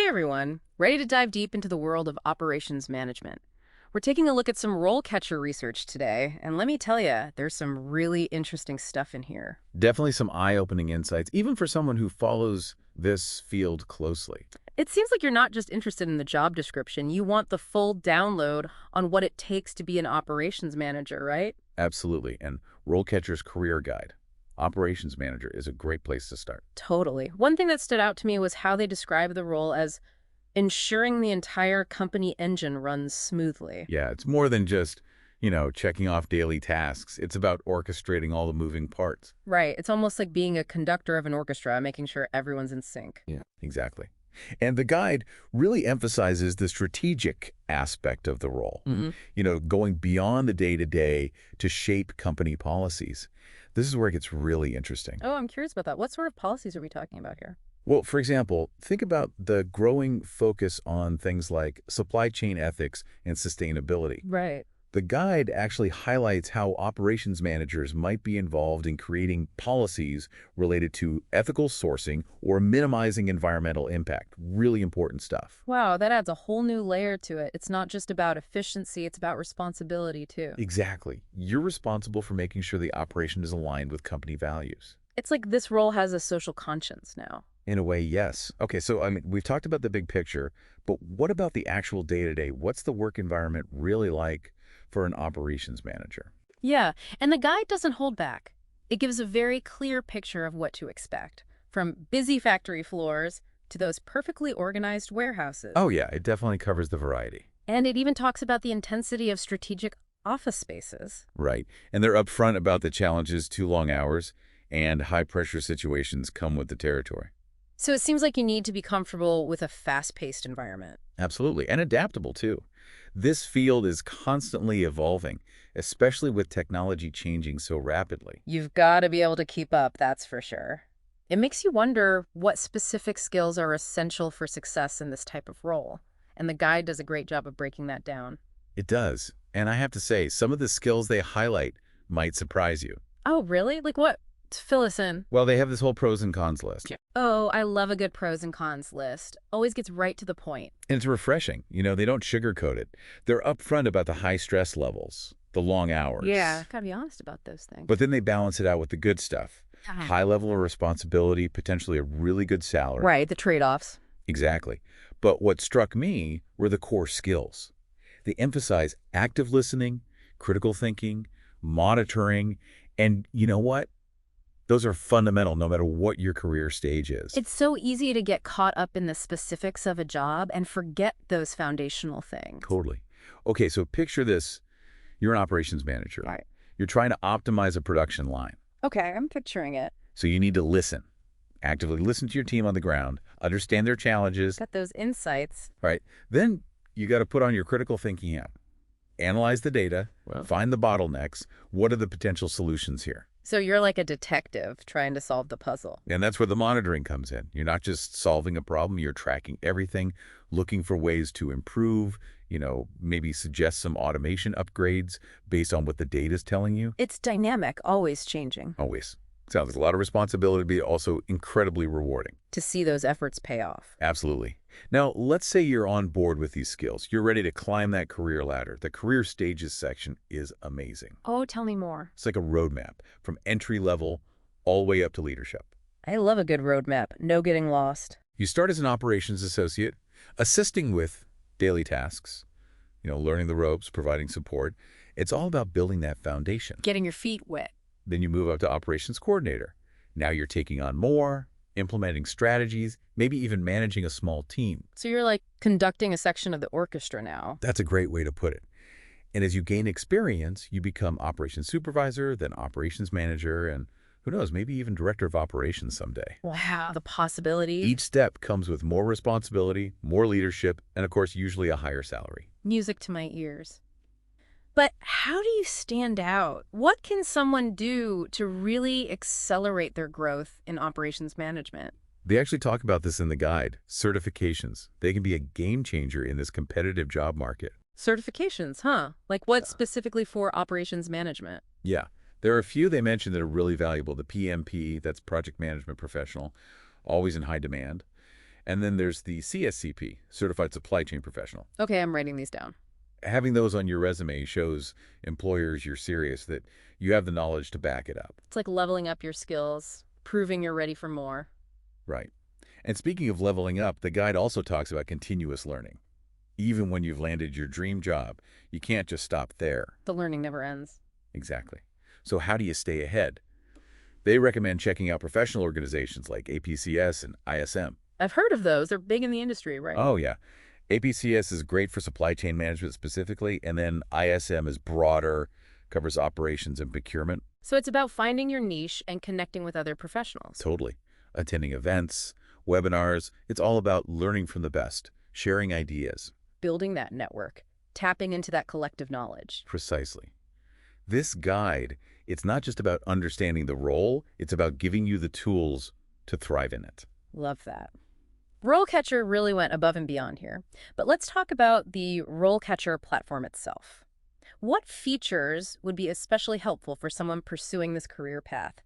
Hey everyone, ready to dive deep into the world of operations management. We're taking a look at some RoleCatcher research today, and let me tell you, there's some really interesting stuff in here. Definitely some eye-opening insights, even for someone who follows this field closely. It seems like you're not just interested in the job description, you want the full download on what it takes to be an operations manager, right? Absolutely. And RoleCatcher's Career Guide, Operations Manager, is a great place to start. Totally. One thing that stood out to me was how they describe the role as ensuring the entire company engine runs smoothly. Yeah, it's more than just, checking off daily tasks. It's about orchestrating all the moving parts. Right. It's almost like being a conductor of an orchestra, making sure everyone's in sync. Yeah, exactly. And the guide really emphasizes the strategic aspect of the role, going beyond the day-to-day to shape company policies. This is where it gets really interesting. Oh, I'm curious about that. What sort of policies are we talking about here? Well, for example, think about the growing focus on things like supply chain ethics and sustainability. Right. The guide actually highlights how operations managers might be involved in creating policies related to ethical sourcing or minimizing environmental impact. Really important stuff. Wow, that adds a whole new layer to it. It's not just about efficiency, it's about responsibility too. Exactly. You're responsible for making sure the operation is aligned with company values. It's like this role has a social conscience now. In a way, yes. Okay, so we've talked about the big picture, but what about the actual day-to-day? What's the work environment really like for an operations manager? Yeah, and the guide doesn't hold back. It gives a very clear picture of what to expect, from busy factory floors to those perfectly organized warehouses. Oh yeah, it definitely covers the variety. And it even talks about the intensity of strategic office spaces. Right. And they're upfront about the challenges too long hours and high-pressure situations come with the territory. So it seems like you need to be comfortable with a fast-paced environment. Absolutely. And adaptable, too. This field is constantly evolving, especially with technology changing so rapidly. You've got to be able to keep up, that's for sure. It makes you wonder what specific skills are essential for success in this type of role. And the guide does a great job of breaking that down. It does. And I have to say, some of the skills they highlight might surprise you. Oh, really? Like what? Fill us in. Well, they have this whole pros and cons list. Oh, I love a good pros and cons list. Always gets right to the point. And it's refreshing. They don't sugarcoat it. They're upfront about the high stress levels, the long hours. Yeah, gotta be honest about those things. But then they balance it out with the good stuff. High level of responsibility, potentially a really good salary. Right, the trade-offs. Exactly. But what struck me were the core skills. They emphasize active listening, critical thinking, monitoring, and you know what? Those are fundamental no matter what your career stage is. It's so easy to get caught up in the specifics of a job and forget those foundational things. Totally. Okay, so picture this. You're an operations manager. Right. You're trying to optimize a production line. Okay, I'm picturing it. So you need to listen. Actively listen to your team on the ground, understand their challenges. Got those insights. Right. Then you got to put on your critical thinking hat. Analyze the data, find the bottlenecks. What are the potential solutions here? So you're like a detective trying to solve the puzzle. And that's where the monitoring comes in. You're not just solving a problem, you're tracking everything, looking for ways to improve, maybe suggest some automation upgrades based on what the data is telling you. It's dynamic, always changing. Always. Sounds like a lot of responsibility, but also incredibly rewarding. To see those efforts pay off. Absolutely. Now, let's say you're on board with these skills. You're ready to climb that career ladder. The career stages section is amazing. Oh, tell me more. It's like a roadmap from entry level all the way up to leadership. I love a good roadmap. No getting lost. You start as an operations associate, assisting with daily tasks, learning the ropes, providing support. It's all about building that foundation. Getting your feet wet. Then you move up to operations coordinator. Now you're taking on more, implementing strategies, maybe even managing a small team. So you're like conducting a section of the orchestra now. That's a great way to put it. And as you gain experience, you become operations supervisor, then operations manager, and who knows, maybe even director of operations someday. Wow, the possibilities. Each step comes with more responsibility, more leadership, and of course, usually a higher salary. Music to my ears. But how do you stand out? What can someone do to really accelerate their growth in operations management? They actually talk about this in the guide, certifications. They can be a game changer in this competitive job market. Certifications, huh? Like what specifically for operations management? Yeah, there are a few they mentioned that are really valuable. The PMP, that's Project Management Professional, always in high demand. And then there's the CSCP, Certified Supply Chain Professional. Okay, I'm writing these down. Having those on your resume shows employers you're serious, that you have the knowledge to back it up. It's like leveling up your skills, proving you're ready for more. Right. And speaking of leveling up, the guide also talks about continuous learning. Even when you've landed your dream job, you can't just stop there. The learning never ends. Exactly. So how do you stay ahead? They recommend checking out professional organizations like APCS and ISM. I've heard of those. They're big in the industry, right? Oh, yeah. APCS is great for supply chain management specifically, and then ISM is broader, covers operations and procurement. So it's about finding your niche and connecting with other professionals. Totally. Attending events, webinars, it's all about learning from the best, sharing ideas. Building that network, tapping into that collective knowledge. Precisely. This guide, it's not just about understanding the role, it's about giving you the tools to thrive in it. Love that. RoleCatcher really went above and beyond here. But let's talk about the RoleCatcher platform itself. What features would be especially helpful for someone pursuing this career path?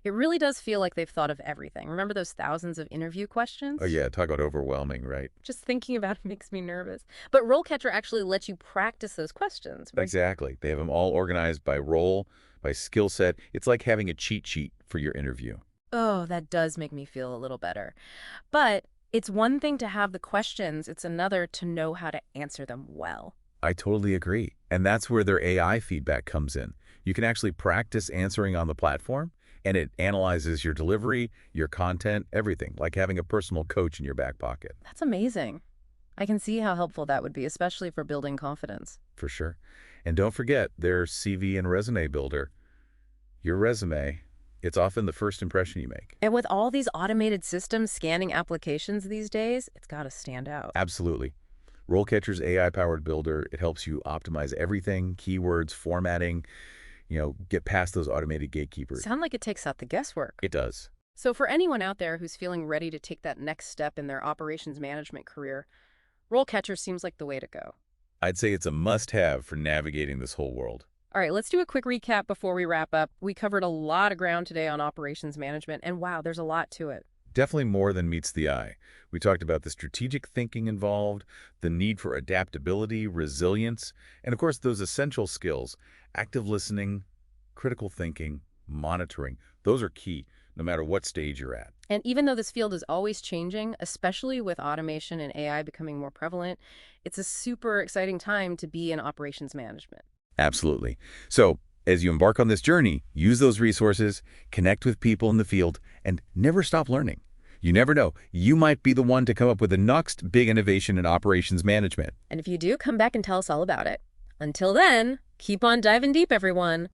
It really does feel like they've thought of everything. Remember those thousands of interview questions? Oh yeah, talk about overwhelming, right? Just thinking about it makes me nervous. But RoleCatcher actually lets you practice those questions. Right? Exactly. They have them all organized by role, by skill set. It's like having a cheat sheet for your interview. Oh, that does make me feel a little better. But it's one thing to have the questions, it's another to know how to answer them well. I totally agree. And that's where their AI feedback comes in. You can actually practice answering on the platform, and it analyzes your delivery, your content, everything, like having a personal coach in your back pocket. That's amazing. I can see how helpful that would be, especially for building confidence. For sure. And don't forget their CV and resume builder. Your resume, it's often the first impression you make. And with all these automated systems scanning applications these days, it's got to stand out. Absolutely. RoleCatcher's AI-powered builder, it helps you optimize everything, keywords, formatting, get past those automated gatekeepers. Sound like it takes out the guesswork. It does. So for anyone out there who's feeling ready to take that next step in their operations management career, RoleCatcher seems like the way to go. I'd say it's a must-have for navigating this whole world. All right, let's do a quick recap before we wrap up. We covered a lot of ground today on operations management, and wow, there's a lot to it. Definitely more than meets the eye. We talked about the strategic thinking involved, the need for adaptability, resilience, and of course those essential skills, active listening, critical thinking, monitoring. Those are key, no matter what stage you're at. And even though this field is always changing, especially with automation and AI becoming more prevalent, it's a super exciting time to be in operations management. Absolutely. So, as you embark on this journey, use those resources, connect with people in the field, and never stop learning. You never know. You might be the one to come up with the next big innovation in operations management. And if you do, come back and tell us all about it. Until then, keep on diving deep, everyone.